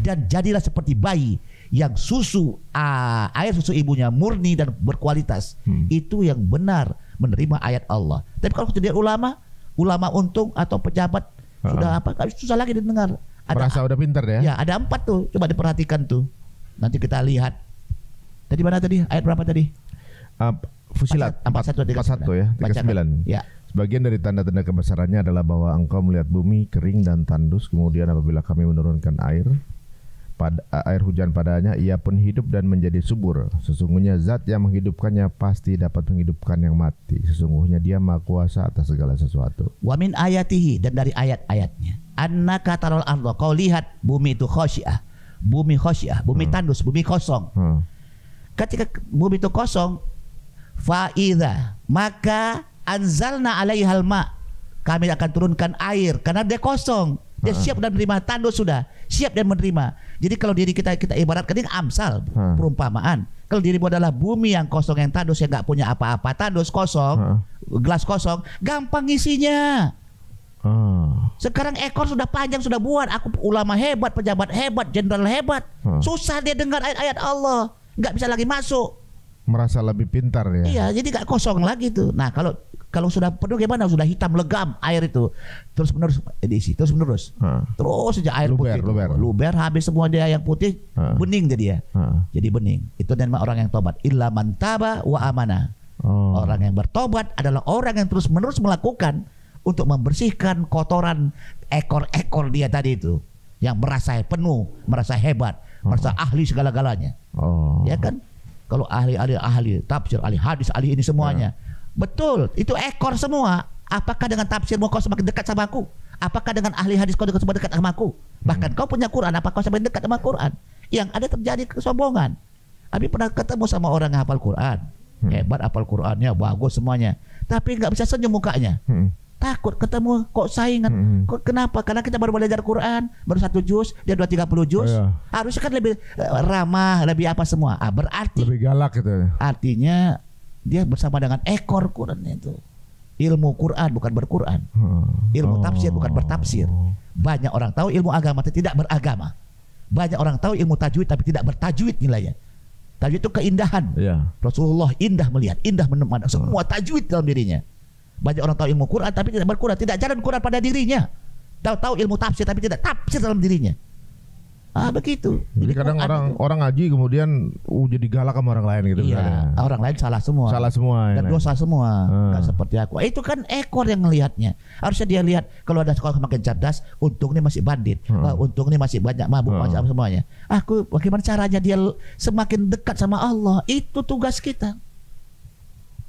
Dan jadilah seperti bayi yang air susu ibunya murni dan berkualitas. Itu yang benar menerima ayat Allah. Tapi kalau jadi ulama untung atau pejabat sudah susah lagi didengar. Merasa udah pintar ya? Ya, ada 4 tuh. Coba diperhatikan tuh. Nanti kita lihat. Tadi mana tadi? Ayat berapa tadi? Fusilat 41 ya, 39. Ya. Sebagian dari tanda-tanda kebesarannya adalah bahwa engkau melihat bumi kering dan tandus, kemudian apabila kami menurunkan air hujan padanya, ia pun hidup dan menjadi subur. Sesungguhnya zat yang menghidupkannya pasti dapat menghidupkan yang mati. Sesungguhnya dia maha kuasa atas segala sesuatu. Wa min ayatihi, dan dari ayat-ayatnya, annaka taral arda, kau lihat bumi itu khosyiah, bumi tandus, bumi kosong. Ketika bumi itu kosong, fa'idha, maka anzalna alaihal ma, kami akan turunkan air karena dia kosong. Dia siap dan menerima, tandus sudah siap dan menerima. Jadi kalau diri kita ibaratkan ini amsal, perumpamaan. Kalau dirimu adalah bumi yang kosong, yang tandus, yang nggak punya apa-apa, tandus kosong, gelas kosong, gampang isinya. Sekarang ekor sudah panjang, sudah buat. Aku ulama hebat, pejabat hebat, jenderal hebat. Susah dia dengar ayat-ayat Allah, nggak bisa lagi masuk. Merasa lebih pintar ya. Iya, jadi nggak kosong lagi tuh. Nah kalau sudah penuh gimana? Sudah hitam legam air itu, terus menerus diisi, terus saja air putih, luber habis semua, dia yang putih bening jadi ya. Jadi bening. Itu nama orang yang tobat. Illa man taba wa amana. Orang yang bertobat adalah orang yang terus menerus melakukan untuk membersihkan kotoran ekor dia tadi itu, yang merasa penuh, merasa hebat, merasa ahli segala-galanya. Ya kan? Kalau ahli tafsir, ahli hadis, ahli ini semuanya. Betul, itu ekor semua. Apakah dengan tafsirmu kau semakin dekat sama aku? Apakah dengan ahli hadis kau semakin dekat sama aku? Bahkan kau punya Quran, apakah kau semakin dekat sama Quran? Yang ada terjadi kesombongan. Abi pernah ketemu sama orang yang hafal Quran, hebat, hafal Qurannya bagus semuanya, tapi nggak bisa senyum mukanya. Takut ketemu kok saingan. Kenapa? Karena kita baru belajar Quran, baru 1 juz, dia 230 juz. Harusnya kan lebih ramah, lebih apa semua. Berarti lebih galak gitu. Artinya dia bersama dengan ekor Quran itu. Ilmu Quran bukan berquran. Ilmu tafsir bukan bertafsir. Banyak orang tahu ilmu agama tapi tidak beragama. Banyak orang tahu ilmu tajwid tapi tidak bertajwid nilainya. Tajwid itu keindahan. Rasulullah indah melihat, indah memandang semua tajwid dalam dirinya. Banyak orang tahu ilmu Quran tapi tidak berquran, tidak jalan Quran pada dirinya. Tahu ilmu tafsir tapi tidak tafsir dalam dirinya. Begitu. Jadi kadang orang ngaji kemudian jadi galak sama orang lain gitu. Iya, orang lain salah semua. Dan dosa semua. Gak seperti aku. Itu kan ekor yang melihatnya. Harusnya dia lihat kalau ada sekolah makin cerdas, untung ini masih bandit. Untung ini masih banyak mabuk, macam semuanya. Bagaimana caranya dia semakin dekat sama Allah? Itu tugas kita.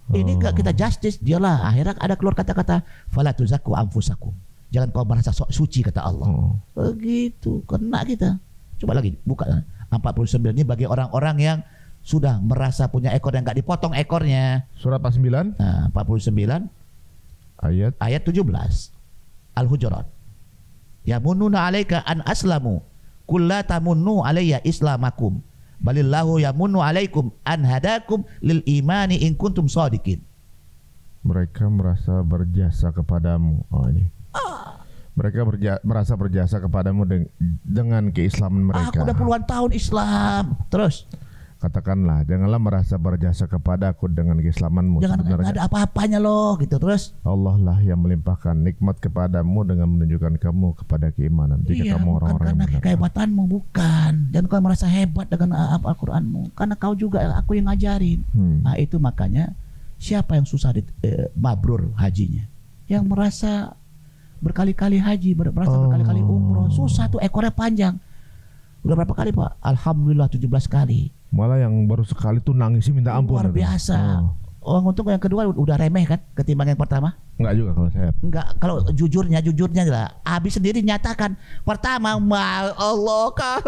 Ini gak kita justice, dialah akhirat ada keluar kata-kata fala tuzakku anfusakum. Jangan kau merasa sok suci kata Allah. Begitu, kena kita. Coba lagi buka 49 ini bagi orang-orang yang sudah merasa punya ekor yang gak dipotong ekornya. Surat 49? 49 ayat 17. Al-Hujurat. Yamununa 'alaika an aslamu qul la tamunnu 'alayya islamakum balillahu yamunnu 'alaikum an hadakum lil imani in kuntum shadiqin. Mereka merasa berjasa kepadamu. Mereka merasa berjasa kepadamu dengan keislaman mereka. Aku udah puluhan tahun Islam. Terus katakanlah, janganlah merasa berjasa kepadaku dengan keislamanmu. Jangan ada apa-apanya loh gitu. Terus Allah lah yang melimpahkan nikmat kepadamu dengan menunjukkan kamu kepada keimanan. Jika kamu orang-orang yang benar. Kehebatanmu bukan. Dan kau merasa hebat dengan Al-Quranmu, karena kau juga aku yang ngajarin. Nah itu makanya siapa yang susah mabrur hajinya? Yang merasa berkali-kali haji, merasa berkali-kali umroh, susah tuh, ekornya panjang. Udah berapa kali Pak? Alhamdulillah 17 kali. Malah yang baru sekali tuh nangis minta ampun. Luar biasa. Untuk yang kedua udah remeh kan ketimbang yang pertama? Enggak juga kalau saya. Enggak, kalau jujurnya lah. Abi sendiri nyatakan pertama, Allah kau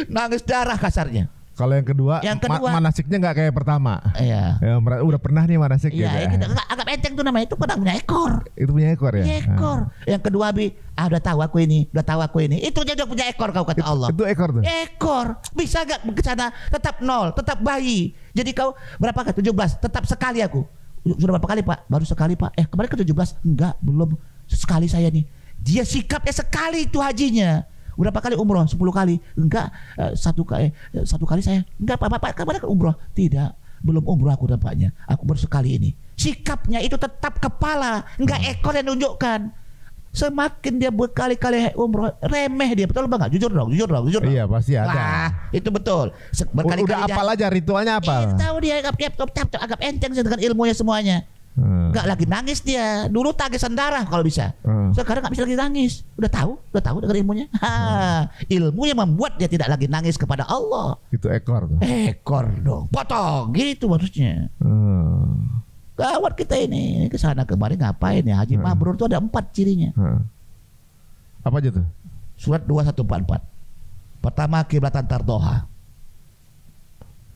nangis darah kasarnya. Kalau yang kedua manasiknya nggak kayak pertama. Iya. Ya, udah pernah nih manasik. Iya, gitu. Agak enteng tuh namanya. Itu pernah punya ekor. Itu punya ekor ya. Ekor. Yang kedua udah tahu aku ini. Itu aja udah punya ekor kau kata Allah. Itu ekor tuh. Ekor. Bisa nggak ke sana tetap 0, tetap bayi. Jadi kau berapa kali? 17. Tetap sekali aku. Sudah berapa kali Pak? Baru sekali Pak. Kemarin ke 17. Enggak, belum sekali saya nih. Dia sikapnya sekali itu hajinya. Berapa kali umroh? 10 kali? Enggak, satu kali saya. Enggak, Pak, kemana ke umroh? Tidak, belum umroh aku tampaknya. Aku baru sekali ini. Sikapnya itu tetap kepala, enggak ekor yang nunjukkan. Semakin dia berkali-kali umroh, remeh dia. Betul apa enggak? Jujur dong. Iya, pasti ada. Wah, itu betul. Berkali-kali udah apal aja ritualnya apa? Tahu dia agak enteng dengan ilmunya semuanya. Enggak lagi nangis dia. Dulu tangisan darah kalau bisa. Sekarang enggak bisa lagi nangis. Udah tahu dengan ilmunya. Ilmu yang membuat dia tidak lagi nangis kepada Allah. Itu ekor tuh. Ekor dong. Potong gitu maksudnya. Gawat kita ini ke sana kemarin ngapain ya? Haji mabrur itu ada 4 cirinya. Apa aja tuh? Surat 2144. Pertama, kiblatan tardoha.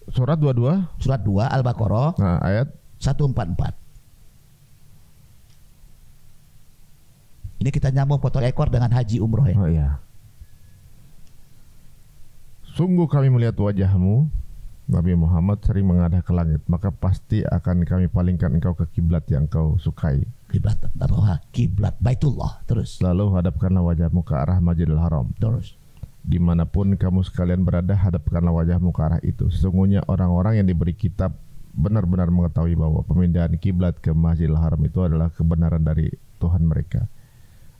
Surat 22. Surat 2 Al-Baqarah. Ayat 144. Ini kita nyambung potong ekor dengan haji umroh ya. Oh iya. Sungguh kami melihat wajahmu, Nabi Muhammad, sering menghadap ke langit, maka pasti akan kami palingkan engkau ke kiblat yang kau sukai. Kiblat taroha, kiblat Baitullah. Terus. Lalu hadapkanlah wajahmu ke arah Masjidil Haram. Terus. Dimanapun kamu sekalian berada, hadapkanlah wajahmu ke arah itu. Sesungguhnya orang-orang yang diberi kitab benar-benar mengetahui bahwa pemindahan kiblat ke Masjidil Haram itu adalah kebenaran dari Tuhan mereka.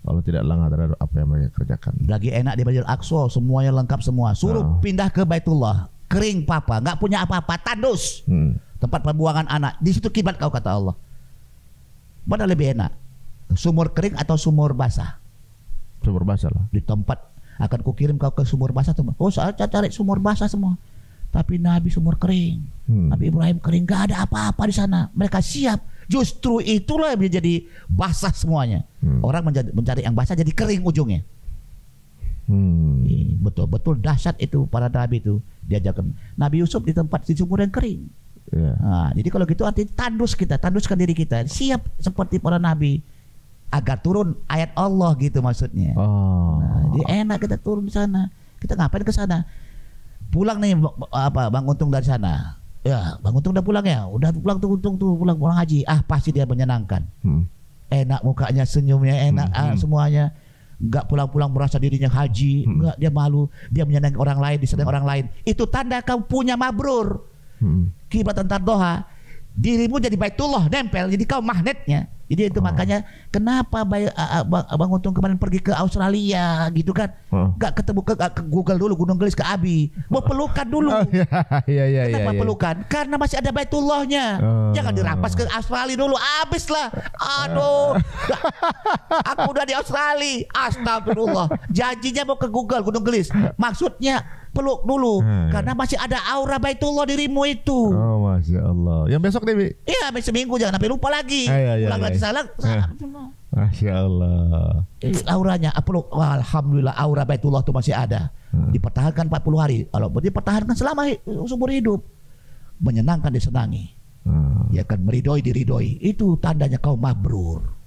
Allah tidak lengah terhadap apa yang mereka kerjakan. Lagi enak di Masjidil Aqsa, semuanya lengkap semua. Suruh pindah ke Baitullah. Kering papa, nggak punya apa-apa, tandus. Tempat pembuangan anak. Di situ kiblat kau, kata Allah. Mana lebih enak? Sumur kering atau sumur basah? Sumur basah lah. Di tempat akan kukirim kau ke sumur basah teman. Oh, saya cari sumur basah semua. Tapi Nabi sumur kering. Nabi Ibrahim kering, nggak ada apa-apa di sana. Mereka siap. Justru itulah yang menjadi basah semuanya. Orang mencari yang basah jadi kering ujungnya. Betul-betul dahsyat itu para nabi itu. Diajarkan Nabi Yusuf di tempat di sumur yang kering. Nah, jadi kalau gitu artinya tanduskan diri kita, siap seperti para nabi agar turun ayat Allah gitu maksudnya. Nah, jadi enak kita turun di sana. Kita ngapain ke sana? Pulang nih Bang Untung dari sana. Ya, Bang Untung udah pulang ya? Udah pulang tuh Untung tuh pulang haji. Pasti dia menyenangkan. Enak mukanya, senyumnya enak, semuanya. Enggak pulang-pulang merasa dirinya haji, enggak, dia malu, dia menyenangi orang lain, disenangi orang lain. Itu tanda kamu punya mabrur. Kiblatan tardoha, dirimu jadi Baitullah, nempel, jadi kau magnetnya. Jadi itu makanya kenapa Bang Untung kemarin pergi ke Australia gitu kan? Enggak ketemu ke Google dulu Gunung Gelis ke Abi. Mau pelukan dulu. Kenapa pelukan? Karena masih ada Baitullahnya. Jangan dirampas ke Australia dulu. Habis lah. Aduh. Aku udah di Australia. Astagfirullah. Janjinya mau ke Google Gunung Gelis. Maksudnya peluk dulu. Karena masih ada aura Baitullah dirimu itu. Oh, Masya Allah. Yang besok deh, iya, seminggu jangan sampai lupa lagi. Pulang lagi salah. Masya Allah. Auranya, alhamdulillah aura Baitullah itu masih ada. Dipertahankan 40 hari. Kalau dipertahankan selama seumur hidup, menyenangkan disenangi. Ya kan, meridoi diridoi. Itu tandanya kau mabrur.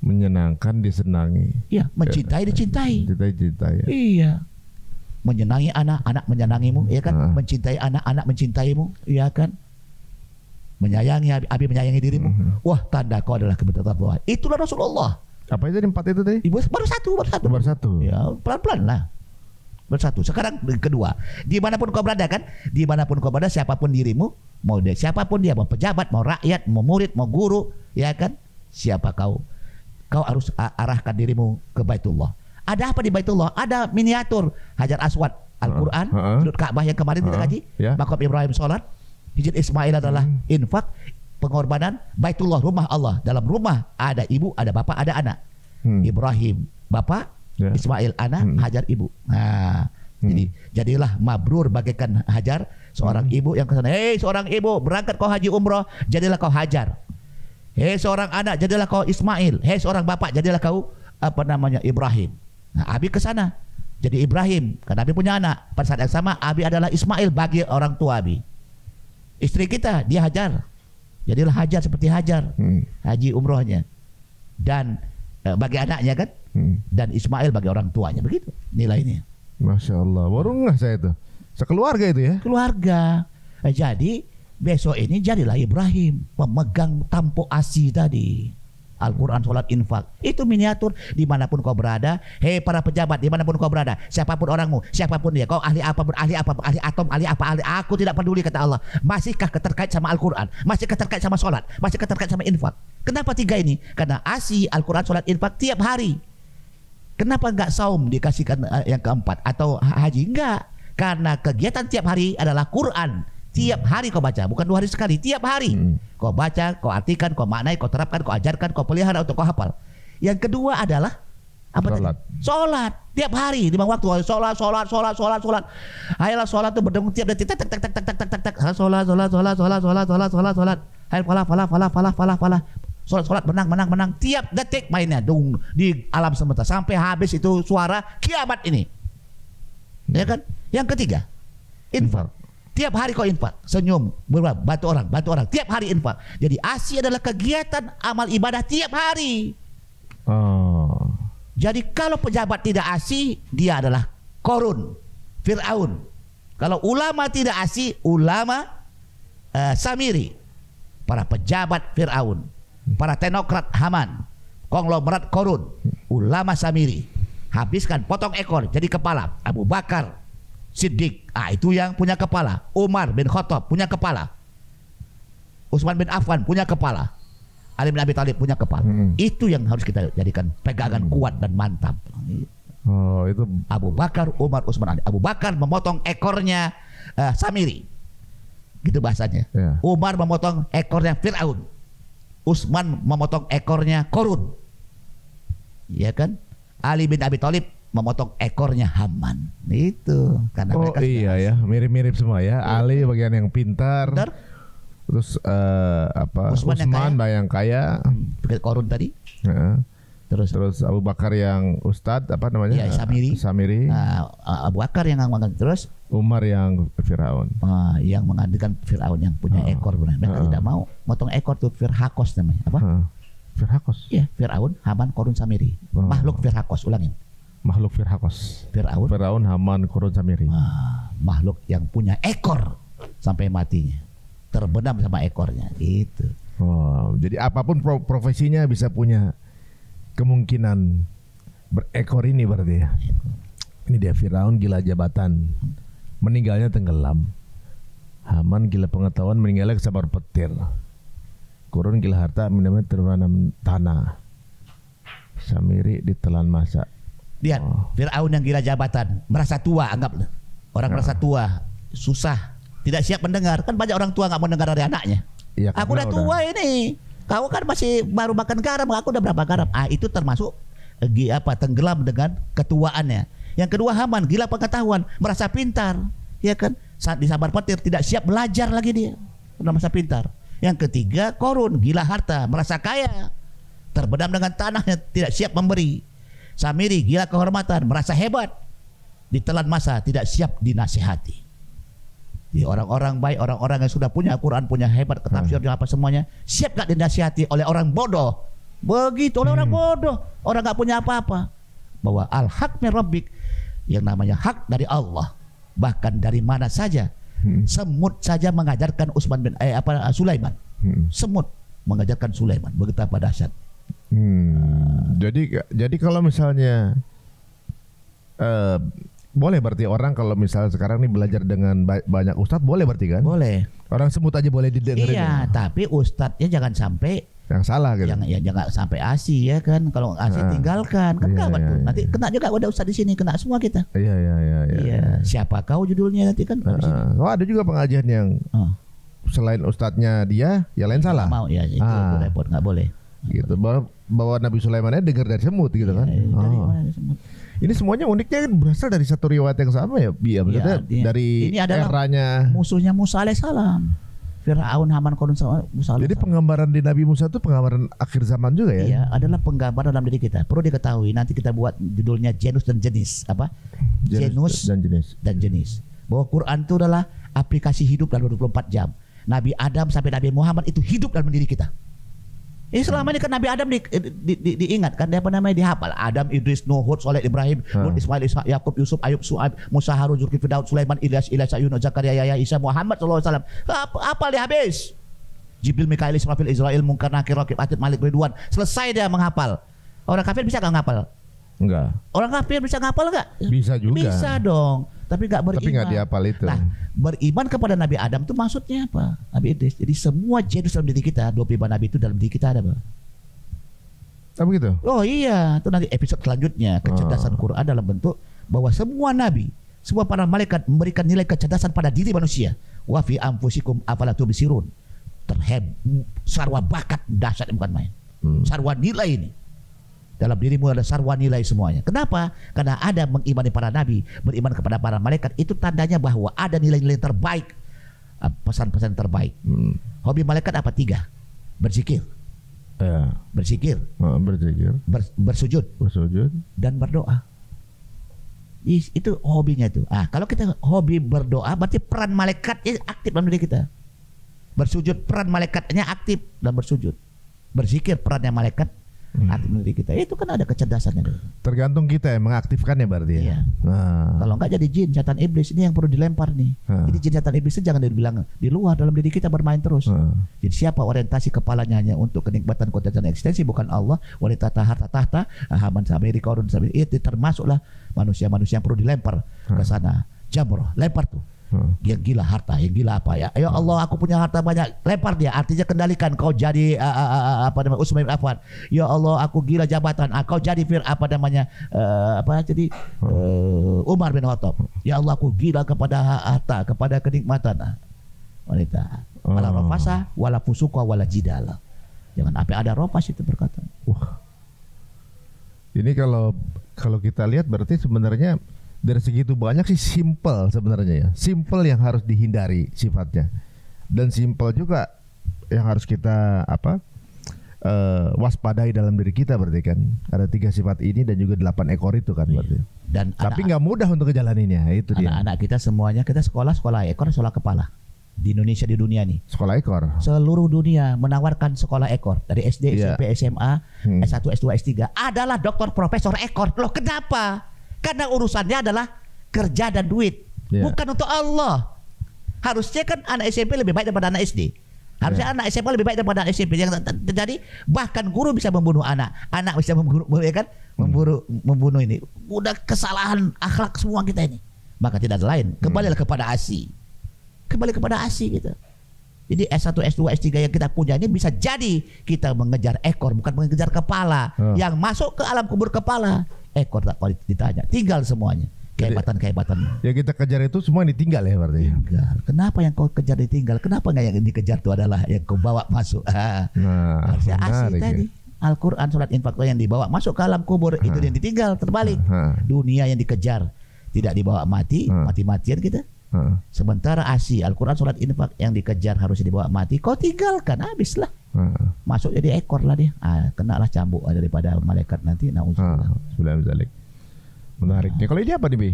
Menyenangkan disenangi. Iya, mencintai dicintai. Cintai. Iya. Menyenangi anak menyenangimu, ya kan? Mencintai anak mencintaimu, ya kan? Menyayangi Abi menyayangi dirimu. Wah, tanda kau adalah kebenaran Allah. Itulah Rasulullah. Apa itu 4 itu tadi? Baru satu. Ya, pelan-pelan lah. Bersatu. Sekarang kedua, dimanapun kau berada kan, dimanapun kau berada, siapapun dirimu, mau dia siapapun dia, mau pejabat, mau rakyat, mau murid, mau guru, ya kan? Siapa kau harus arahkan dirimu ke Baitullah. Ada apa di Baitullah? Ada miniatur Hajar Aswad, Al-Quran, sudut Ka'bah yang kemarin kita kaji, Maqam Ibrahim sholat, hijrah Ismail adalah infak, pengorbanan, Baitullah rumah Allah. Dalam rumah ada ibu, ada bapak, ada anak. Ibrahim bapak, Ismail anak, Hajar ibu. Nah, jadi jadilah mabrur bagaikan Hajar, seorang ibu yang kesana. Hei seorang ibu, berangkat kau haji umroh, jadilah kau Hajar. Hei seorang anak, jadilah kau Ismail. Hei seorang bapak, jadilah kau Ibrahim. Nah, Abi ke sana jadi Ibrahim, karena Abi punya anak. Pada saat yang sama Abi adalah Ismail bagi orang tua Abi. Istri kita dia Hajar, jadilah Hajar seperti Hajar, haji umrohnya. Dan bagi anaknya kan, dan Ismail bagi orang tuanya, begitu nilainya. Masya Allah, baru nggak saya itu, sekeluarga itu ya. Keluarga. Jadi besok ini jadilah Ibrahim, pemegang tampuk ASI tadi. Al-Quran, sholat, infak. Itu miniatur dimanapun kau berada. Hei para pejabat, dimanapun kau berada, siapapun orangmu, siapapun dia, kau ahli apapun, ahli atom, ahli apa, ahli, aku tidak peduli, kata Allah. Masihkah terkait sama Al-Quran? Masihkah terkait sama sholat? Masihkah terkait sama infak? Kenapa 3 ini? Karena ASI, Al-Quran, sholat, infak tiap hari. Kenapa enggak saum dikasihkan yang keempat atau haji? Enggak. Karena kegiatan tiap hari adalah Quran. Tiap hari kau baca, bukan 2 hari sekali, tiap hari. Kau baca, kau artikan, kau maknai, kau terapkan, kau ajarkan, kau pelihara untuk kau hafal. Yang kedua adalah apa tadi? Sholat. Tiap hari 5 waktu. Sholat. Ayolah sholat itu berdengung tiap detik. Tak. Sholat. Ayo falah. Sholat menang. Tiap detik mainnya di alam semesta sampai habis itu suara kiamat ini. Ya kan? Yang ketiga, infak. Tiap hari kau infak, senyum, bantu orang. Tiap hari infak. Jadi ASI adalah kegiatan amal ibadah tiap hari. Jadi kalau pejabat tidak ASI, dia adalah Korun, Fir'aun. Kalau ulama tidak ASI, ulama Samiri. Para pejabat Fir'aun, para teknokrat Haman, konglomerat Korun, ulama Samiri. Habiskan, potong ekor, jadi kepala. Abu Bakar Siddiq, itu yang punya kepala. Umar bin Khattab punya kepala. Utsman bin Affan punya kepala. Ali bin Abi Thalib punya kepala. Itu yang harus kita jadikan pegangan kuat dan mantap. Itu Abu Bakar, Umar, Utsman, Ali. Abu Bakar memotong ekornya Samiri, gitu bahasanya. Umar memotong ekornya Fir'aun. Utsman memotong ekornya Korun, ya kan? Ali bin Abi Thalib memotong ekornya Haman. Itu karena mereka ya, mirip-mirip semua ya. Ali bagian yang pintar. Terus Utsman yang kaya. Korun tadi. Terus Abu Bakar yang ustadz apa namanya? Ya, Samiri. Abu Bakar yang mengangkat, terus Umar yang Firaun. Yang menggantikan Firaun yang punya ekor. Mereka tidak mau motong ekor tuh, Firhakos namanya. Apa? Firhakos. Iya, Firaun, Haman, Korun, Samiri. Makhluk Firhakos, ulangin. Makhluk Firhakos. Firaun, Haman, Korun, Samiri. Makhluk yang punya ekor sampai matinya, terbenam sama ekornya. Itu. Jadi apapun profesinya bisa punya kemungkinan berekor ini berarti ya. Ini dia, Firaun gila jabatan, meninggalnya tenggelam. Haman gila pengetahuan, meninggalnya kesabar petir. Korun gila harta, meninggalnya tertanam tanah. Samiri ditelan masa. Lihat, Firaun yang gila jabatan, merasa tua, anggaplah. Orang merasa tua, susah, tidak siap mendengar. Kan banyak orang tua nggak mau dengar dari anaknya. Ya, aku udah tua ini. Kau kan masih baru makan garam, aku udah berapa garam. Itu termasuk tenggelam dengan ketuaannya. Yang kedua, Haman gila pengetahuan, merasa pintar, ya kan? Saat disabar petir tidak siap belajar lagi dia, udah merasa pintar. Yang ketiga, Korun gila harta, merasa kaya, terbenam dengan tanahnya, tidak siap memberi. Samiri gila kehormatan, merasa hebat, ditelan masa, tidak siap dinasihati. Di orang-orang baik, orang-orang yang sudah punya Al-Quran, punya hebat ketafsir apa semuanya, siap gak dinasihati oleh orang bodoh? Begitu, oleh orang bodoh, orang gak punya apa-apa. Bahwa al-haq min rabbik, yang namanya hak dari Allah, bahkan dari mana saja. Semut saja mengajarkan Sulaiman. Semut mengajarkan Sulaiman, betapa dahsyat. Jadi kalau misalnya boleh berarti orang kalau misalnya sekarang nih belajar dengan banyak ustadz, boleh berarti kan? Boleh. Orang semut aja boleh didengerin. Iya, tapi ustadznya jangan sampai yang salah gitu. Jangan sampai ASI ya kan. Kalau ASI tinggalkan kan gawat tuh. Nanti kena juga ada ustadz di sini, kena semua kita. Iya. Siapa kau judulnya nanti kan? Ada juga pengajian yang selain ustadznya dia, yang lain salah. Mau ya, itu repot, nggak boleh. Gitu. Bahwa Nabi Sulaimannya dengar dari semut gitu kan? Dari semut. Ini semuanya uniknya berasal dari satu riwayat yang sama ya, maksudnya dari ini adalah eranya musuhnya Musa alaihissalam. Firaun, Haman, Korun, Musa. Jadi penggambaran di Nabi Musa itu penggambaran akhir zaman juga ya? Iya, adalah penggambaran dalam diri kita. Perlu diketahui, nanti kita buat judulnya Genus dan Jenis. Apa? Genus dan jenis. Bahwa Quran itu adalah aplikasi hidup dalam 24 jam. Nabi Adam sampai Nabi Muhammad itu hidup dalam diri kita. Selama ini kan Nabi Adam diingat kan, apa namanya, dihafal. Adam, Idris, Nuh, Hud, Saleh, Ibrahim, Lut, Ismail, Ishak, Yakub, Yusuf, Ayub, Su'aib, Musa, Harun, Zulkifli, Daud, Sulaiman, Ilyas, Yunus, Zakaria, Yahya, Isa, Muhammad sallallahu alaihi wasallam. Apal dia habis. Jibril, Mikail, Israfil, Israel, Munkar, Nakir, Raqib, Atid, Malik, Ridwan. Selesai dia menghafal. Orang kafir bisa nggak ngapal? Enggak. Orang kafir bisa ngapal nggak? Bisa juga. Bisa dong. Tapi nggak beriman. Tapi nggak dihafal itu. Nah, beriman kepada Nabi Adam itu maksudnya apa? Nabi Idris. Jadi semua genus dalam diri kita, 25 Nabi itu dalam diri kita ada, Pak. Oh begitu? Oh iya, itu nanti episode selanjutnya. Kecerdasan Quran dalam bentuk bahwa semua Nabi, semua para malaikat memberikan nilai kecerdasan pada diri manusia. Wa fi anfusikum afala tubsirun. Sarwa bakat dahsyat bukan main. Sarwa nilai ini. Dalam dirimu ada sarwa nilai semuanya. Kenapa? Karena ada mengimani para nabi, beriman kepada para malaikat. Itu tandanya bahwa ada nilai-nilai terbaik, pesan-pesan terbaik. Hobi malaikat apa? 3. Berzikir, berzikir, bersujud, dan berdoa. Itu hobinya itu. Kalau kita hobi berdoa, berarti peran malaikatnya aktif dalam diri kita. Bersujud, peran malaikatnya aktif dan bersujud. Berzikir, perannya malaikat aktif dalam diri kita. Itu kan ada kecerdasannya. Tergantung kita yang mengaktifkannya berarti. Iya. Kalau enggak jadi jin, setan iblis ini yang perlu dilempar nih. Jadi jin, setan iblis itu jangan dibilang di luar, dalam diri kita bermain terus. Jadi siapa orientasi kepalanya hanya untuk kenikmatan kota dan eksistensi, bukan Allah. Wanita harta tahta, haman samiri korun samiri. Itu termasuklah manusia-manusia yang perlu dilempar ke sana. Jamroh, lempar tuh. Yang gila harta, yang gila apa ya? Ya Allah, aku punya harta banyak, lempar dia. Artinya kendalikan, kau jadi Utsman bin Affan. Ya Allah, aku gila jabatan, kau jadi jadi Umar bin Khattab. Ya Allah, aku gila kepada harta, kepada kenikmatan. Wanita. Wala rafasa, wala fusuqa, wala jidala. Jangan sampai ada rofas itu berkata. Wah. Ini kalau kita lihat berarti sebenarnya dari segitu banyak sih simple sebenarnya ya. Simple yang harus dihindari sifatnya. Dan simple juga yang harus kita waspadai dalam diri kita berarti kan. Ada 3 sifat ini dan juga 8 ekor itu kan berarti. Dan tapi nggak mudah untuk ngejalaninnya, itu dia. Anak-anak kita semuanya, kita sekolah ekor, sekolah kepala. Di Indonesia, di dunia nih. Sekolah ekor. Seluruh dunia menawarkan sekolah ekor. Dari SD, SMP, SMA, S1, S2, S3 adalah doktor profesor ekor. Loh kenapa? Karena urusannya adalah kerja dan duit, bukan untuk Allah. Harusnya kan anak SMP lebih baik daripada anak SD. Harusnya anak SMA lebih baik daripada anak SMP. Yang terjadi bahkan guru bisa membunuh anak bisa membunuh, ya kan? Membunuh ini. Udah kesalahan akhlak semua kita ini. Maka tidak ada lain. Kembalilah kepada ASI. Kembali kepada ASI gitu. Jadi S1, S2, S3 yang kita punya ini bisa jadi kita mengejar ekor, bukan mengejar kepala. Yang masuk ke alam kubur kepala, ekor tak boleh ditanya, tinggal semuanya. Kehebatan. Yang kita kejar itu semua ditinggal ya berarti. Tinggal. Kenapa yang kau kejar ditinggal? Kenapa nggak yang dikejar itu adalah yang kau bawa masuk? Harusnya asli tadi. Al-Quran surat infak yang dibawa masuk ke alam kubur itu yang ditinggal, terbalik. Dunia yang dikejar tidak dibawa mati-matian kita. Sementara ASI Al-Quran surat infak yang dikejar harus dibawa mati, kau tinggalkan, habislah. Masuk jadi ekor lah dia. Kenalah cambuk daripada malaikat nanti. Menarik nih. Kalau ini apa nih, Bi?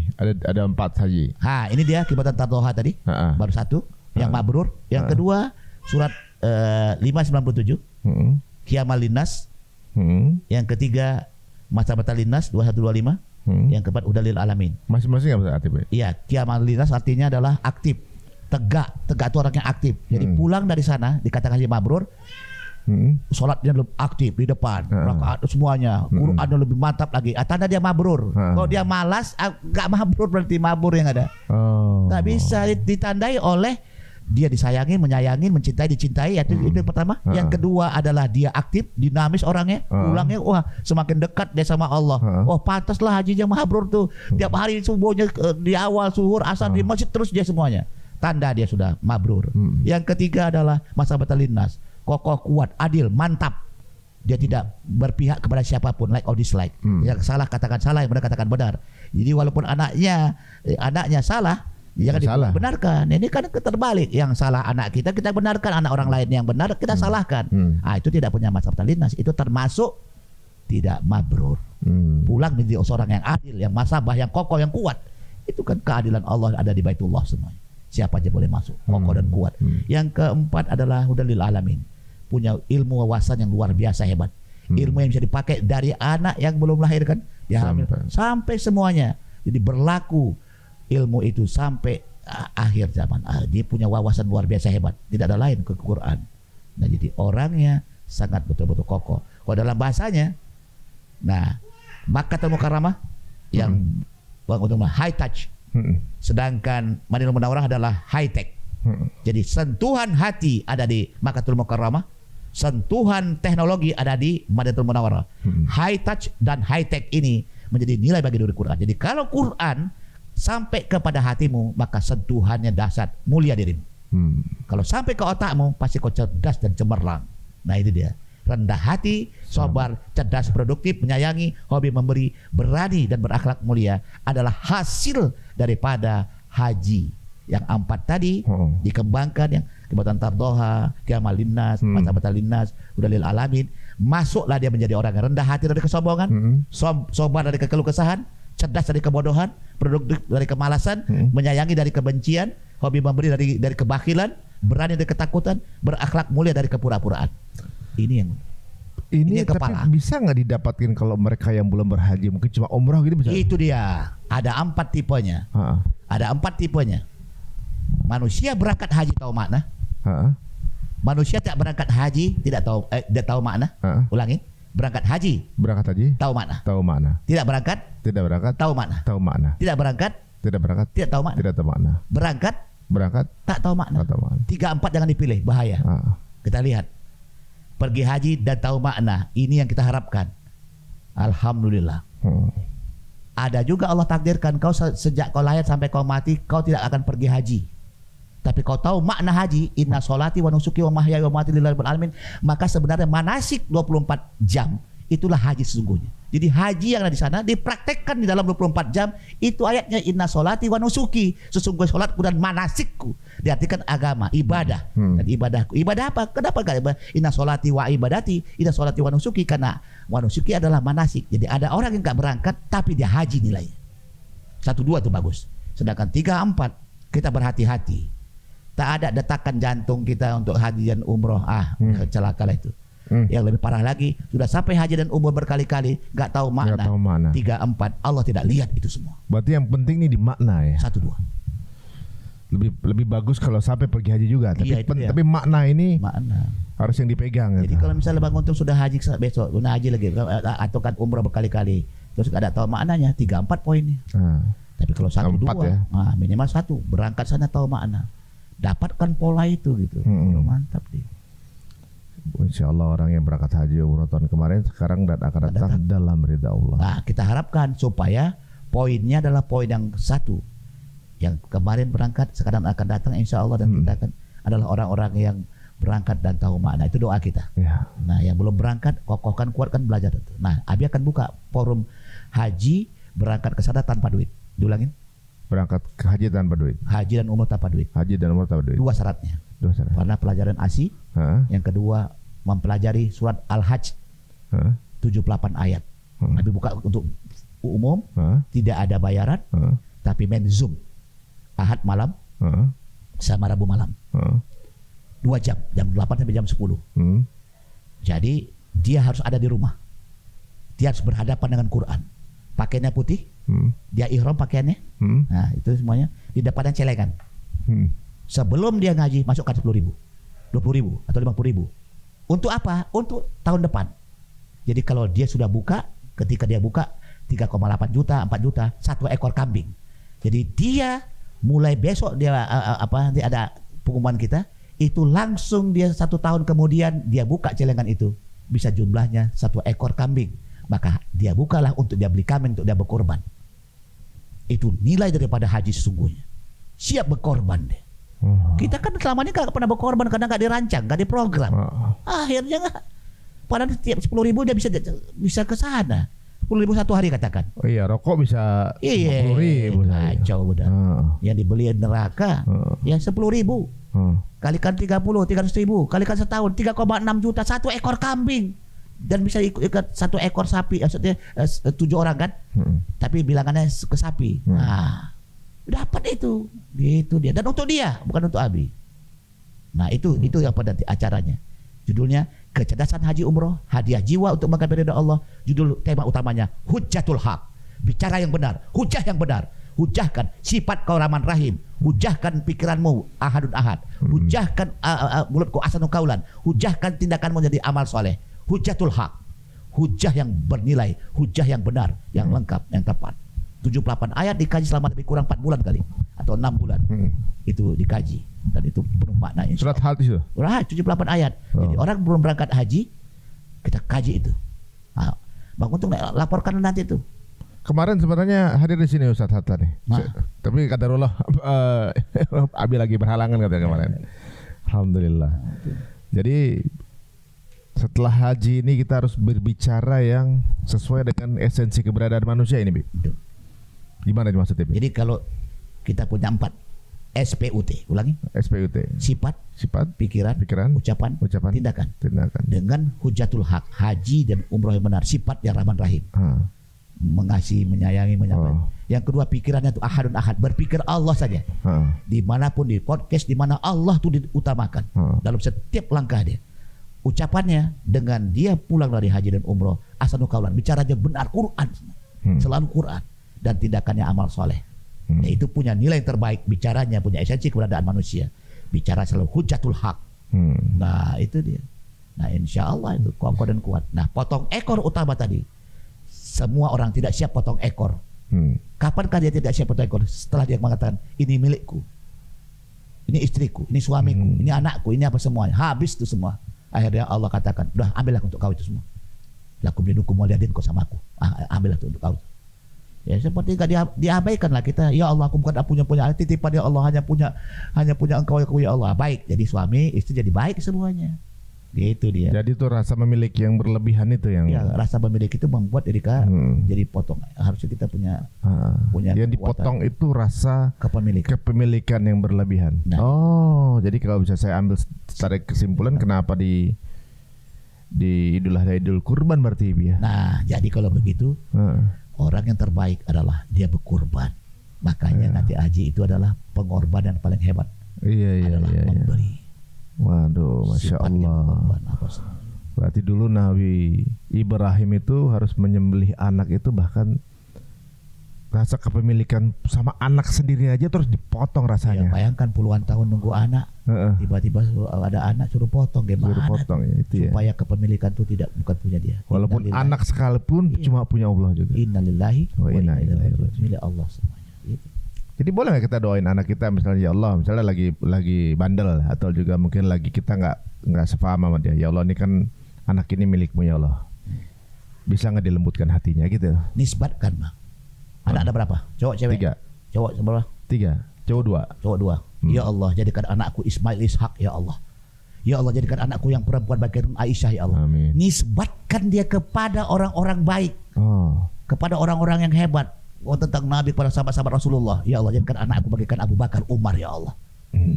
Ada 4 haji. Ini dia kibatan Tatoha tadi. Baru 1 yang mabrur. Yang kedua surat 597 Qiyamal Linnas. Yang ketiga Masa Batal Linnas 2125. Yang keempat Udalil Alamin. Masing-masing apa aktif ya? Iya, Qiyamal Linnas artinya adalah aktif. Tegak itu orangnya aktif. Jadi pulang dari sana dikatakan haji mabrur. Sholatnya lebih aktif di depan, rakaat semuanya, Qurannya lebih mantap lagi. Tanda dia mabrur. Kalau dia malas, nggak mabrur, berarti mabur yang ada. Nggak bisa ditandai oleh dia disayangi, menyayangi, mencintai, dicintai. Itu yang pertama. Yang kedua adalah dia aktif, dinamis orangnya. Pulangnya, wah semakin dekat dia sama Allah. Oh pantaslah haji yang mabrur tuh. Tiap hari subuhnya di awal zuhur, asar di masjid terus dia semuanya. Tanda dia sudah mabrur. Yang ketiga adalah masa batal linnas. Kokoh, kuat, adil, mantap. Dia tidak berpihak kepada siapapun, like or dislike. Yang salah katakan salah, yang benar katakan benar. Jadi walaupun anaknya salah, jangan dibenarkan. Ini kan terbalik. Yang salah anak kita benarkan, anak orang lain yang benar kita salahkan. Itu tidak punya masa linnas. Itu termasuk tidak mabrur. Pulang menjadi seorang yang adil, yang masabah, yang kokoh, yang kuat. Itu kan keadilan Allah ada di Baitullah semuanya. Siapa aja boleh masuk, kokoh dan kuat. Yang keempat adalah Hudalil Alamin. Punya ilmu wawasan yang luar biasa hebat. Ilmu yang bisa dipakai dari anak yang belum lahir kan, dia hamil sampai semuanya. Jadi berlaku ilmu itu sampai akhir zaman. Dia punya wawasan luar biasa hebat. Tidak ada lain ke Quran. Nah, jadi orangnya sangat betul-betul kokoh. Kalau dalam bahasanya, nah, Makkahul Mukarramah yang Bang Untung high touch, sedangkan Madinatul Munawwarah adalah high tech. Jadi sentuhan hati ada di Makkahul Mukarramah, sentuhan teknologi ada di Madinatul Munawwarah. High touch dan high tech ini menjadi nilai bagi diri Quran. Jadi kalau Quran sampai kepada hatimu, maka sentuhannya dahsyat, mulia dirimu. Kalau sampai ke otakmu, pasti kau cerdas dan cemerlang. Nah, itu dia. Rendah hati, sabar, cerdas, produktif, menyayangi, hobi memberi, berani dan berakhlak mulia adalah hasil daripada haji. Yang 4 tadi dikembangkan, yang kebatan tardoha, kiamal linnas, mata linnas, udalil alamin. Masuklah dia menjadi orang yang rendah hati dari kesombongan, sabar dari kekeluh kesahan, cerdas dari kebodohan, produktif dari kemalasan, menyayangi dari kebencian, hobi memberi dari kebakilan, berani dari ketakutan, berakhlak mulia dari kepura-puraan. Ini yang kepala. Tapi bisa nggak didapatkan kalau mereka yang belum berhaji, mungkin cuma umrah gitu bisa? Itu dia. Ada 4 tipenya. Ada 4 tipenya. Manusia berangkat haji tahu makna. Manusia tak berangkat haji tidak tahu makna. Ulangi. Berangkat haji tahu makna. Tidak berangkat tahu makna. Tidak berangkat tidak tahu makna. Berangkat tak tahu makna. 3-4 jangan dipilih, bahaya. Kita lihat. Pergi haji dan tahu makna, ini yang kita harapkan. Alhamdulillah. Ada juga Allah takdirkan kau sejak kau lahir sampai kau mati, kau tidak akan pergi haji. Tapi kau tahu makna haji, inna sholati wa nusuki wa mahyaya wa mamati lillahi rabbil alamin, maka sebenarnya manasik 24 jam itulah haji sesungguhnya. Jadi haji yang ada di sana dipraktekkan di dalam 24 jam. Itu ayatnya inna sholati wa nusuki, sesungguhnya sholatku dan manasikku. Diartikan agama, ibadah. Dan ibadahku. Ibadah apa? Kenapa enggak ibadah? Inna sholati wa ibadati, inna sholati wa nusuki, karena wa nusuki adalah manasik. Jadi ada orang yang enggak berangkat tapi dia haji nilainya. 1-2 itu bagus. Sedangkan 3-4 kita berhati-hati. Tak ada detakan jantung kita untuk haji dan umroh. Celakalah itu. Yang lebih parah lagi, sudah sampai haji dan umroh berkali-kali, nggak tahu makna. 3-4 Allah tidak lihat itu semua. Berarti yang penting ini di makna ya. 1-2. Lebih bagus kalau sampai pergi haji juga. Tapi makna ini harus yang dipegang. Jadi kalau misalnya Bang Untung sudah haji besok, sudah haji lagi, atau kan umroh berkali-kali, terus nggak ada tahu maknanya, 3-4 poinnya. Tapi kalau 1-2, ya? Minimal 1 berangkat sana tahu makna, dapatkan pola itu gitu. Mantap dia. Insya Allah orang yang berangkat haji umroh tahun kemarin sekarang dan akan datang dalam ridha Allah. Nah, kita harapkan supaya poinnya adalah poin yang 1. Yang kemarin berangkat sekarang akan datang insya Allah, dan kita akan adalah orang-orang yang berangkat dan tahu makna. Itu doa kita. Nah, yang belum berangkat kokohkan, kuatkan, belajar itu. Nah, Abi akan buka forum haji berangkat ke sana tanpa duit. Diulangin. Berangkat ke haji tanpa duit. Haji dan umroh tanpa duit. Haji dan umroh tanpa duit. 2 syaratnya. Karena pelajaran ASI. Yang kedua mempelajari surat Al-Hajj 78 ayat. Nabi buka untuk umum, tidak ada bayaran, tapi main Zoom Ahad malam sama Rabu malam, 2 jam, jam 8 sampai jam 10. Jadi dia harus ada di rumah, dia harus berhadapan dengan Quran, pakaiannya putih, dia ihram pakaiannya, nah itu semuanya di depannya celengan. Sebelum dia ngaji masukkan 10.000, 20.000 atau 50.000. Untuk apa? Untuk tahun depan. Jadi kalau dia sudah buka, ketika dia buka 3,8 juta, 4 juta, 1 ekor kambing. Jadi dia mulai besok dia nanti ada pengumuman kita, itu langsung dia 1 tahun kemudian dia buka celengan itu bisa jumlahnya 1 ekor kambing. Maka dia bukalah untuk dia beli kambing untuk dia berkorban. Itu nilai daripada haji sesungguhnya. Siap berkorban deh. Kita kan selama ini gak pernah berkorban karena gak dirancang, gak diprogram. Akhirnya gak. Padahal tiap 10.000 dia bisa ke sana. 10.000 satu hari katakan. Oh iya, rokok bisa 50.000. Kacau udah. Yang dibeli neraka, ya 10.000. Kalikan 300.000, kalikan setahun 3,6 juta, 1 ekor kambing. Dan bisa ikat 1 ekor sapi, maksudnya 7 orang kan. Tapi bilangannya ke sapi. Nah, dapat itu, gitu dia. Dan untuk dia, bukan untuk Abi. Nah itu yang pada acaranya. Judulnya Kecerdasan Haji Umroh, Hadiah Jiwa untuk Menggapai Ridha Allah. Judul tema utamanya Hujjatul Haq, bicara yang benar, hujah yang benar. hujahkan sifat kau Rahman Rahim, hujahkan pikiranmu ahadun ahad, hujahkan mulutku ahsanul qaulan, hujahkan tindakanmu jadi amal soleh, hujatul haq, hujah yang bernilai, hujah yang benar, yang lengkap, yang tepat. 78 ayat dikaji selama lebih kurang 4 bulan kali atau 6 bulan. Itu dikaji dan itu penuh makna. Surat hadis itu. 78 ayat. Jadi orang belum berangkat haji, kita kaji itu. Nah, Bang Untung laporkan nanti itu. Kemarin sebenarnya hadir di sini Ustaz Hatta nih. Tapi kadarullah Abi lagi berhalangan katanya kemarin. Alhamdulillah. Jadi setelah haji ini kita harus berbicara yang sesuai dengan esensi keberadaan manusia ini, Bi. Gimana maksudnya, Bi? Jadi kalau kita punya 4 SPUT, ulangi. SPUT. Sifat, pikiran, ucapan, tindakan. Dengan hujatul haq, haji dan umroh yang benar, sifat yang Rahman Rahim. Mengasihi, menyayangi, menyampaikan. Yang kedua pikirannya itu ahadun ahad, berpikir Allah saja. Dimanapun di podcast, dimana Allah itu diutamakan dalam setiap langkah dia. Ucapannya dengan dia pulang dari haji dan umroh, ahsanul qaulan, bicaranya benar Quran, selalu Quran, dan tindakannya amal soleh. Itu punya nilai terbaik, bicaranya punya esensi keberadaan manusia, bicara selalu hujatul haq. Nah itu dia. Nah insya Allah itu kokoh dan kuat. Nah potong ekor utama tadi, semua orang tidak siap potong ekor. Kapankah dia tidak siap potong ekor? Setelah dia mengatakan ini milikku, ini istriku, ini suamiku, ini anakku, ini apa semuanya, habis itu semua. Akhirnya Allah katakan, udah ambillah untuk kau itu semua. Lakum dinukum waliyadin kau sama aku. Ambillah itu untuk kau. Ya seperti enggak diabaikan lah kita. Ya Allah, aku bukan punya titipan ya Allah, hanya punya engkau ya Allah. Baik, jadi suami istri jadi baik semuanya. Gitu dia. Jadi itu rasa memiliki yang berlebihan itu yang. Ya, rasa memiliki itu membuat diri kita jadi potong. Harusnya kita punya yang dipotong itu rasa kepemilikan yang berlebihan. Nah, jadi kalau bisa saya ambil tarik kesimpulan kenapa di Idul Adha Idul Kurban berarti ya. Nah, jadi kalau begitu orang yang terbaik adalah dia berkurban. Makanya nanti haji itu adalah pengorbanan paling hebat. Iya. Memberi. Waduh, Masya Allah. Berarti dulu Nabi Ibrahim itu harus menyembelih anak itu, bahkan rasa kepemilikan sama anak sendiri aja terus dipotong rasanya. Ya, bayangkan puluhan tahun nunggu anak, tiba-tiba ada anak suruh potong, gimana? Suruh potong ya, itu supaya kepemilikan itu bukan punya dia. Walaupun anak sekalipun cuma punya Allah juga. Innalillahi wa inna ilaihi raji'un. Milik Allah semuanya. Gitu. Jadi boleh nggak kita doain anak kita misalnya, ya Allah, misalnya lagi bandel atau juga mungkin lagi kita nggak sepaham sama dia, ya Allah ini kan anak ini milikmu ya Allah, bisa nggak dilembutkan hatinya gitu? Nisbatkan Bang. Anak ada berapa? Cowok cewek? 3. Cowok berapa? 3. Cowok 2. Ya Allah, jadikan anakku Ismail Ishak ya Allah. Ya Allah, jadikan anakku yang perempuan bagian Aisyah ya Allah. Amin. Nisbatkan dia kepada orang-orang baik, kepada orang-orang yang hebat. Tentang Nabi, kepada sahabat-sahabat Rasulullah. Ya Allah, jadikan anakku bagikan Abu Bakar, Umar ya Allah.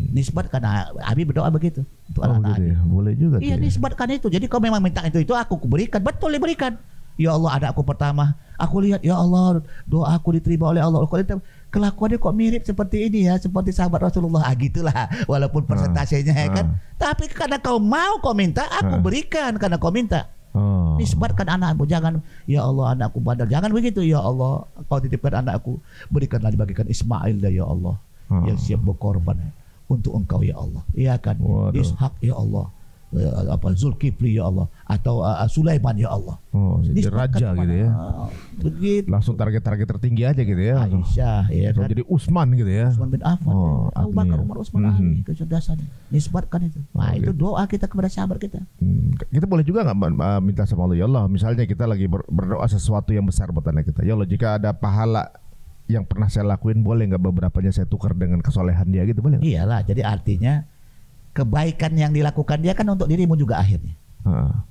Nisbatkan. Abi berdoa begitu untuk anak-anak. Gitu ya? Boleh juga. Iya, nisbatkan itu. Jadi kau memang minta itu aku berikan, betul diberikan. Ya Allah, anakku pertama, aku lihat ya Allah doa aku diterima oleh Allah. Kelakuannya kok mirip seperti ini ya, seperti sahabat Rasulullah. Gitulah, walaupun persentasenya ya kan. Tapi karena kau minta, aku berikan karena kau minta. Nisbatkan anakmu, jangan ya Allah anakku bandel, jangan begitu. Ya Allah, kau titipkan anakku, berikanlah dibagikan Ismail ya Allah, yang siap berkorban untuk engkau ya Allah. Iya kan? Ishak ya Allah, Zulkifli ya Allah, atau Sulaiman ya Allah. Jadi raja gitu ya. Begitu. Langsung target tertinggi aja gitu ya. Aisyah ya kan. Jadi Utsman gitu ya. Utsman bin Affan. Abu Bakar, Umar, Utsman, Ali, kecerdasan. Nisbatkan itu. Nah, itu doa kita kepada sahabat kita. Kita boleh juga nggak minta sama Allah, ya Allah, misalnya kita lagi berdoa sesuatu yang besar buat anak kita. Ya Allah, jika ada pahala yang pernah saya lakuin, boleh nggak beberapanya saya tukar dengan kesolehan dia gitu, boleh nggak? Iyalah, jadi artinya kebaikan yang dilakukan dia kan untuk dirimu juga akhirnya.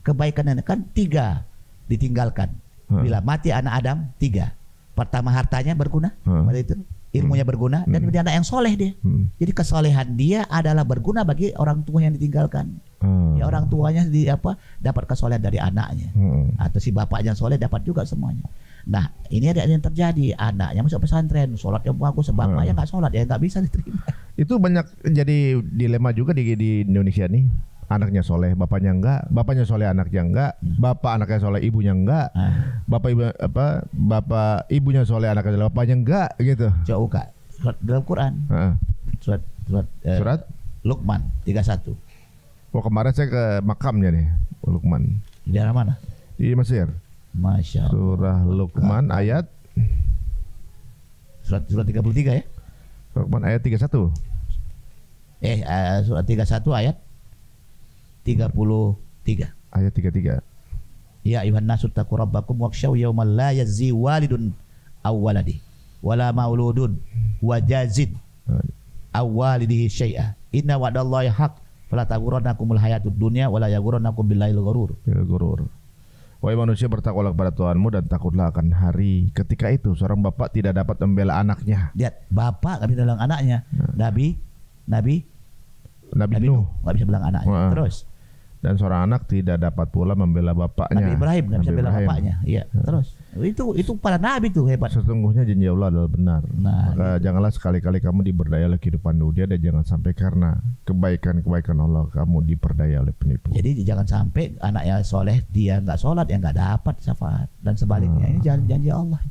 Kebaikan kan 3 ditinggalkan. Bila mati anak Adam 3. Pertama hartanya berguna, itu ilmunya berguna, dan menjadi anak yang soleh dia. Jadi kesolehan dia adalah berguna bagi orang tua yang ditinggalkan. Ya, orang tuanya dapat kesolehan dari anaknya, atau si bapaknya soleh dapat juga semuanya. Nah ini ada yang terjadi, anaknya masuk pesantren, sholat yang bagus, bapaknya nggak sholat, ya nggak bisa diterima. Itu banyak jadi dilema juga di Indonesia nih. anaknya soleh, bapaknya enggak, bapaknya soleh, anaknya enggak, bapak anaknya soleh, ibunya enggak, bapak ibunya soleh, anaknya soleh, bapaknya enggak, gitu. Coba buka surat dalam Quran, surat Luqman 31. Oh, kemarin saya ke makamnya nih, Luqman. Di daerah mana? Di Mesir. Masya Allah. Surah Luqman ayat surat 33 ya? Luqman ayat 31. Surat 31 ayat 33. Ayat 33. Ya ayuhan nasu taqu rabbakum wakhshaw yawman la yajzi walidun aw waladi wala mauludun wa jazid aw walidihi syai'a inna wa'dallahi haq fala taghurrannakumul hayatud dunya wala yaghurrannakum billail ghurur. Wahai manusia, bertakwalah kepada Tuhanmu dan takutlah akan hari ketika itu seorang bapak tidak dapat membela anaknya. Lihat, bapak enggak bisa bela anaknya. Nabi Nuh enggak bisa bela anaknya. Terus dan seorang anak tidak dapat pula membela bapaknya. Nabi Ibrahim nggak bisa bela bapaknya. Iya. Terus itu para nabi tuh hebat. Sesungguhnya janji Allah adalah benar. Nah, maka janganlah sekali-kali kamu diberdaya oleh kehidupan dunia dan jangan sampai karena kebaikan Allah kamu diperdaya oleh penipu. Jadi jangan sampai anaknya soleh dia nggak sholat ya nggak dapat syafaat dan sebaliknya. Ini janji Allah.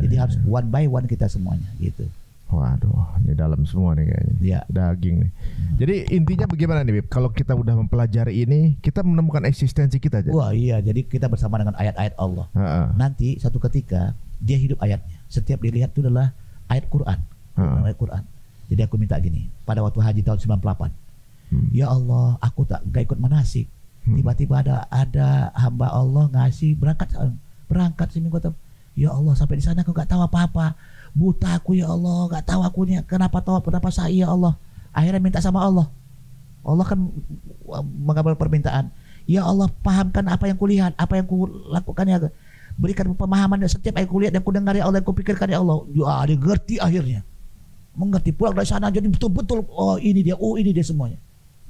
Jadi harus one by one kita semuanya gitu. Waduh, ini dalam semua nih kayaknya. Ya. Daging nih. Jadi intinya bagaimana nih, Bib? Kalau kita udah mempelajari ini, kita menemukan eksistensi kita aja. Wah iya, jadi kita bersama dengan ayat-ayat Allah. Nanti satu ketika dia hidup ayatnya. Setiap dilihat itu adalah ayat Quran. Ayat Quran. Jadi aku minta gini, pada waktu haji tahun 98. Ya Allah, aku gak ikut manasik. Tiba-tiba ada hamba Allah ngasih berangkat sini kota. Ya Allah, sampai di sana aku gak tahu apa-apa. Buta aku ya Allah, gak tahu aku nih kenapa saya ya Allah. Akhirnya minta sama Allah. Allah kan mengabulkan permintaan. Ya Allah, pahamkan apa yang kulihat, apa yang kulakukan ya. Berikan pemahaman setiap yang kulihat dan kudengar ya Allah, yang kupikirkan ya Allah. Ya, dia ngerti akhirnya. Mengerti pulang dari sana jadi betul-betul ini dia semuanya.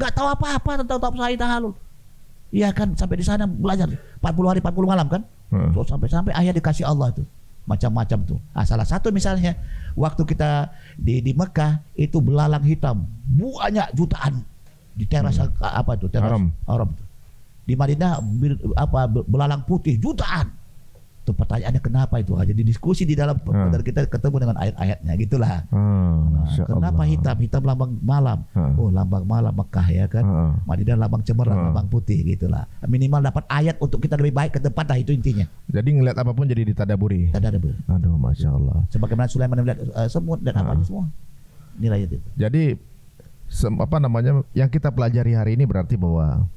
Gak tahu apa-apa tentang tafsir tahalul. Iya kan, sampai di sana belajar 40 hari 40 malam kan. Terus sampai akhirnya dikasih Allah itu. Macam-macam tuh. Salah satu misalnya waktu kita di Mekah itu belalang hitam banyak jutaan di teras teras Arab. Di Madinah belalang putih jutaan. Itu pertanyaannya kenapa itu? Jadi diskusi di dalam dan kita ketemu dengan ayat-ayatnya gitulah. Kenapa hitam lambang malam? Oh, lambang malam Mekah ya kan. Madinah lambang cemerlang, lambang putih gitulah. Minimal dapat ayat untuk kita lebih baik ke depan lah, itu intinya. Jadi ngelihat apapun jadi ditadaburi. Aduh, Masya Allah. Sebagaimana Sulaiman melihat semut dan apa semua. Nilai itu. Jadi yang kita pelajari hari ini berarti bahwa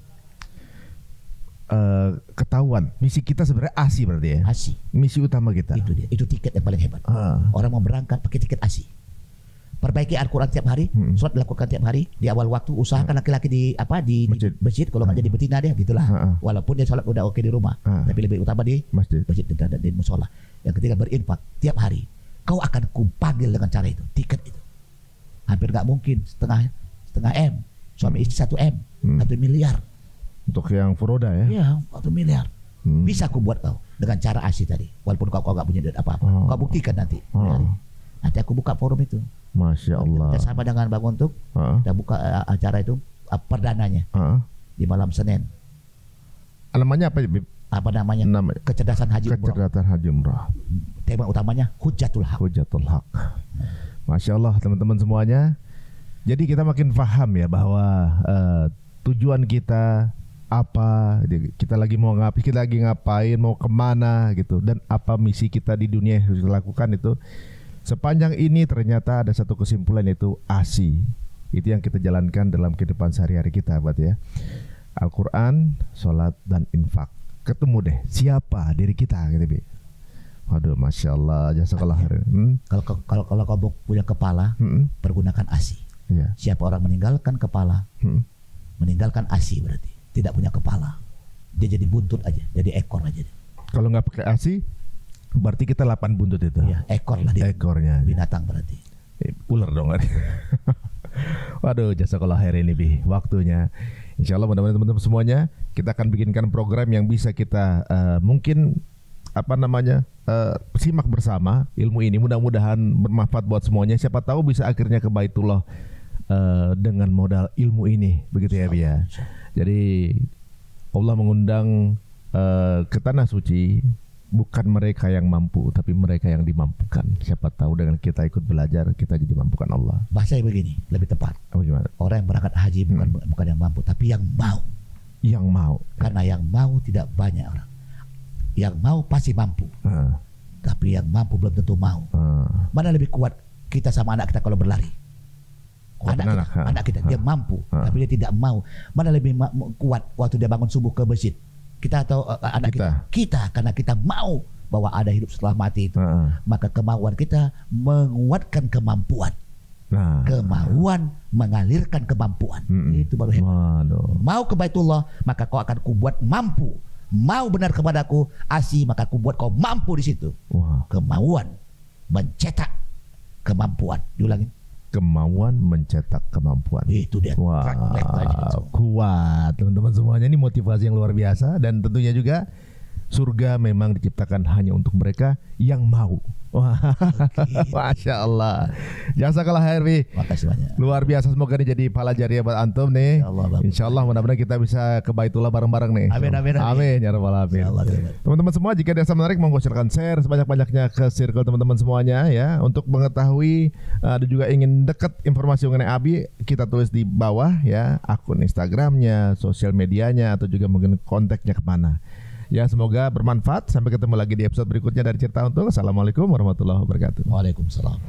ketahuan misi kita sebenarnya ASI berarti ya. ASI. Misi utama kita. Itu dia. Itu tiket yang paling hebat. Orang mau berangkat pakai tiket ASI. Perbaiki Al-Quran tiap hari, sholat dilakukan tiap hari. Di awal waktu usahakan laki-laki di masjid. Kalau nggak jadi betina dia gitulah. Walaupun dia sholat udah oke di rumah, tapi lebih utama di masjid dan di musola. Yang ketiga berinfak tiap hari. Kau akan kupanggil dengan cara itu, tiket itu. Hampir nggak mungkin setengah M. Suami istri 1 M, 1 miliar. Untuk yang furoda ya? Iya, 1 miliar. Bisa aku buat kau dengan cara ASI tadi. Walaupun kau gak punya duit apa-apa. Kau buktikan nanti. Nanti aku buka forum itu. Masya Allah. Kita sama dengan Bang Untuk. Kita buka acara itu perdananya di malam Senin. Namanya apa? Apa namanya? Kecerdasan Haji Umrah. Kecerdasan Haji Umrah. Tema utamanya Hujatul Haq. Hujatul Haq. Masya Allah teman-teman semuanya. Jadi kita makin paham ya bahwa tujuan kita apa, kita lagi mau ngapain, kita lagi ngapain, mau kemana gitu, dan apa misi kita di dunia yang harus dilakukan itu. Sepanjang ini ternyata ada satu kesimpulan, yaitu ASI. Itu yang kita jalankan dalam kehidupan sehari-hari kita, buat ya. Al-Quran, sholat, dan infak. Ketemu deh siapa diri kita gitu, Bi. Waduh, Masya Allah, jazakallah khairan. Kalau kau punya kepala, pergunakan ASI. Siapa orang meninggalkan kepala, meninggalkan ASI berarti tidak punya kepala. Dia jadi buntut aja, jadi ekor aja. Kalau nggak pakai ASI, berarti kita 8 buntut itu. Ya, ekor lah dia. Ekornya binatang berarti. Ular dong. Waduh, jazakallah khairan ini, Bi. Waktunya. Insya Allah mudah-mudahan teman-teman semuanya kita akan bikinkan program yang bisa kita mungkin simak bersama ilmu ini. Mudah-mudahan bermanfaat buat semuanya. Siapa tahu bisa akhirnya ke Baitullah dengan modal ilmu ini, begitu ya Bi ya. Jadi Allah mengundang ke tanah suci bukan mereka yang mampu, tapi mereka yang dimampukan. Siapa tahu dengan kita ikut belajar, kita jadi mampukan Allah. Bahasanya begini, lebih tepat. Gimana? Orang yang berangkat haji bukan yang mampu, tapi yang mau. Yang mau. Karena yang mau tidak banyak orang. Yang mau pasti mampu. Tapi yang mampu belum tentu mau. Mana lebih kuat kita sama anak kita kalau berlari? Anak kita dia mampu, tapi dia tidak mau. Mana lebih kuat waktu dia bangun subuh ke masjid? Kita atau anak kita karena kita mau bahwa ada hidup setelah mati itu. Maka kemauan kita menguatkan kemampuan. Kemauan mengalirkan kemampuan. Itu baru hebat. Mau ke Baitullah, maka kau akan kubuat mampu. Mau benar kepadaku, asi, maka kubuat kau mampu di situ. Kemauan mencetak kemampuan. Diulangin. Kemauan mencetak kemampuan. Itu dia. Kuat teman-teman semuanya, ini motivasi yang luar biasa. Dan tentunya juga surga memang diciptakan hanya untuk mereka yang mau. Masya Allah. Jazakallah khair Bi. Makasih banyak. Luar biasa, semoga ini jadi pahala jariah buat antum nih. Insya Allah mudah-mudahan kita bisa ke Baitullah bareng-bareng nih. Amin ya rabbal alamin. Teman-teman semua, jika ada yang menarik, monggo silakan share sebanyak-banyaknya ke circle teman-teman semuanya ya. Untuk mengetahui ada juga ingin dekat informasi mengenai Abi, kita tulis di bawah ya akun Instagramnya, sosial medianya, atau juga mungkin kontaknya kemana. Ya, semoga bermanfaat. Sampai ketemu lagi di episode berikutnya dari Cerita Untung. Assalamualaikum warahmatullahi wabarakatuh. Waalaikumsalam.